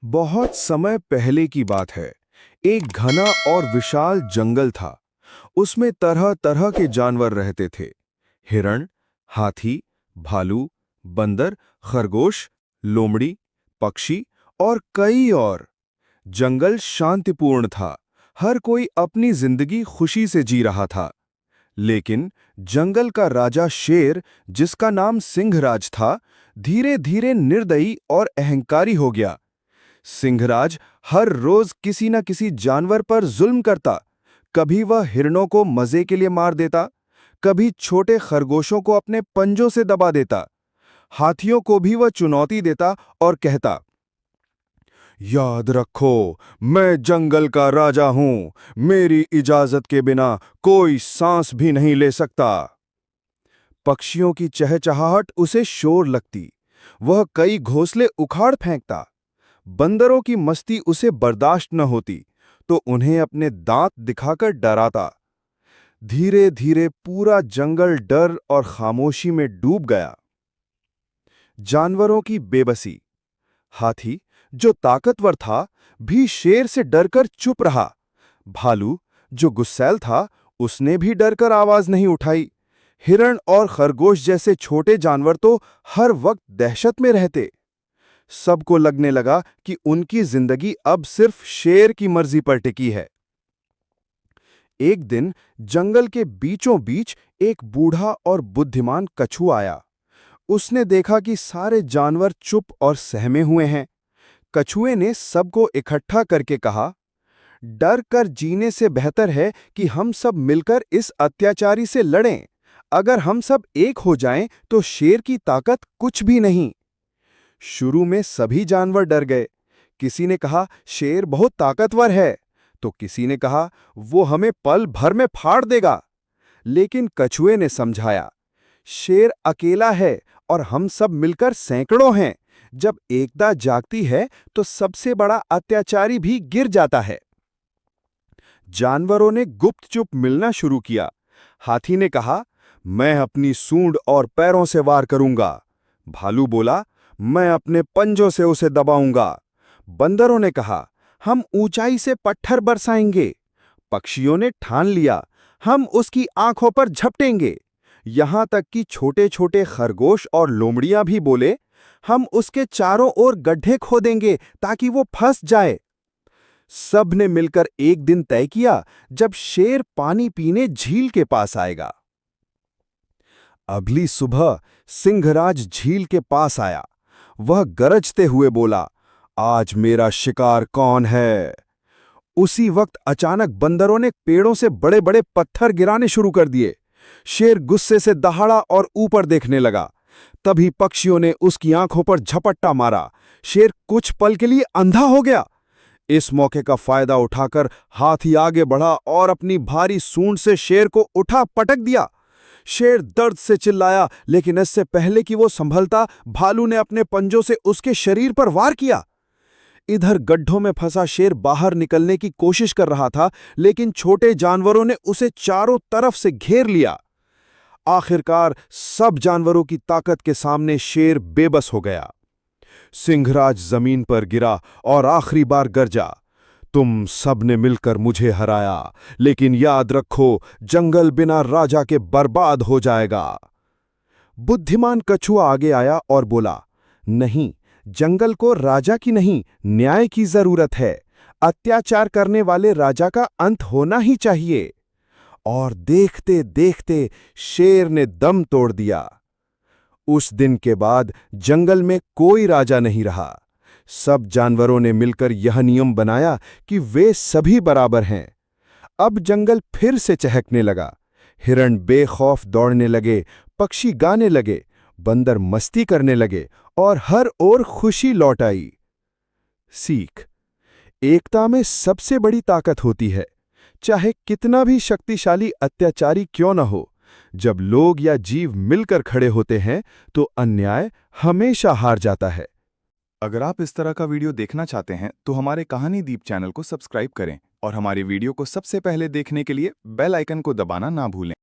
बहुत समय पहले की बात है। एक घना और विशाल जंगल था। उसमें तरह तरह के जानवर रहते थे। हिरण, हाथी, भालू, बंदर, खरगोश, लोमड़ी, पक्षी और कई और। जंगल शांतिपूर्ण था। हर कोई अपनी जिंदगी खुशी से जी रहा था। लेकिन जंगल का राजा शेर, जिसका नाम सिंहराज था, धीरे धीरे निर्दयी और अहंकारी हो गया। सिंहराज हर रोज किसी न किसी जानवर पर जुल्म करता। कभी वह हिरणों को मजे के लिए मार देता, कभी छोटे खरगोशों को अपने पंजों से दबा देता। हाथियों को भी वह चुनौती देता और कहता, याद रखो, मैं जंगल का राजा हूं। मेरी इजाजत के बिना कोई सांस भी नहीं ले सकता। पक्षियों की चहचहाहट उसे शोर लगती। वह कई घोंसले उखाड़ फेंकता। बंदरों की मस्ती उसे बर्दाश्त न होती, तो उन्हें अपने दांत दिखाकर डराता। धीरे धीरे पूरा जंगल डर और खामोशी में डूब गया। जानवरों की बेबसी। हाथी, जो ताकतवर था, भी शेर से डरकर चुप रहा। भालू, जो गुस्सैल था, उसने भी डरकर आवाज नहीं उठाई। हिरण और खरगोश जैसे छोटे जानवर तो हर वक्त दहशत में रहते। सबको लगने लगा कि उनकी जिंदगी अब सिर्फ शेर की मर्जी पर टिकी है। एक दिन जंगल के बीचों बीच एक बूढ़ा और बुद्धिमान कछुआ आया। उसने देखा कि सारे जानवर चुप और सहमे हुए हैं। कछुए ने सबको इकट्ठा करके कहा, डर कर जीने से बेहतर है कि हम सब मिलकर इस अत्याचारी से लड़ें। अगर हम सब एक हो जाएं तो शेर की ताकत कुछ भी नहीं। शुरू में सभी जानवर डर गए। किसी ने कहा, शेर बहुत ताकतवर है, तो किसी ने कहा, वो हमें पल भर में फाड़ देगा। लेकिन कछुए ने समझाया, शेर अकेला है और हम सब मिलकर सैकड़ों हैं। जब एकता जागती है तो सबसे बड़ा अत्याचारी भी गिर जाता है। जानवरों ने गुप्त-चुप मिलना शुरू किया। हाथी ने कहा, मैं अपनी सूंड और पैरों से वार करूंगा। भालू बोला, मैं अपने पंजों से उसे दबाऊंगा। बंदरों ने कहा, हम ऊंचाई से पत्थर बरसाएंगे। पक्षियों ने ठान लिया, हम उसकी आंखों पर झपटेंगे। यहां तक कि छोटे-छोटे खरगोश और लोमड़ियां भी बोले, हम उसके चारों ओर गड्ढे खोदेंगे ताकि वो फंस जाए। सब ने मिलकर एक दिन तय किया, जब शेर पानी पीने झील के पास आएगा। अगली सुबह सिंहराज झील के पास आया। वह गरजते हुए बोला, आज मेरा शिकार कौन है? उसी वक्त अचानक बंदरों ने पेड़ों से बड़े बड़े पत्थर गिराने शुरू कर दिए। शेर गुस्से से दहाड़ा और ऊपर देखने लगा। तभी पक्षियों ने उसकी आंखों पर झपट्टा मारा। शेर कुछ पल के लिए अंधा हो गया। इस मौके का फायदा उठाकर हाथी आगे बढ़ा और अपनी भारी सूंड से शेर को उठा पटक दिया। शेर दर्द से चिल्लाया, लेकिन इससे पहले कि वो संभलता, भालू ने अपने पंजों से उसके शरीर पर वार किया। इधर गड्ढों में फंसा शेर बाहर निकलने की कोशिश कर रहा था, लेकिन छोटे जानवरों ने उसे चारों तरफ से घेर लिया। आखिरकार सब जानवरों की ताकत के सामने शेर बेबस हो गया। सिंहराज जमीन पर गिरा और आखिरी बार गरजा, तुम सब ने मिलकर मुझे हराया, लेकिन याद रखो, जंगल बिना राजा के बर्बाद हो जाएगा। बुद्धिमान कछुआ आगे आया और बोला, नहीं, जंगल को राजा की नहीं, न्याय की जरूरत है। अत्याचार करने वाले राजा का अंत होना ही चाहिए। और देखते देखते शेर ने दम तोड़ दिया। उस दिन के बाद जंगल में कोई राजा नहीं रहा। सब जानवरों ने मिलकर यह नियम बनाया कि वे सभी बराबर हैं। अब जंगल फिर से चहकने लगा। हिरण बेखौफ दौड़ने लगे, पक्षी गाने लगे, बंदर मस्ती करने लगे और हर ओर खुशी लौट आई। सीख: एकता में सबसे बड़ी ताकत होती है। चाहे कितना भी शक्तिशाली अत्याचारी क्यों न हो, जब लोग या जीव मिलकर खड़े होते हैं तो अन्याय हमेशा हार जाता है। अगर आप इस तरह का वीडियो देखना चाहते हैं तो हमारे कहानी दीप चैनल को सब्सक्राइब करें और हमारी वीडियो को सबसे पहले देखने के लिए बेल आइकन को दबाना ना भूलें।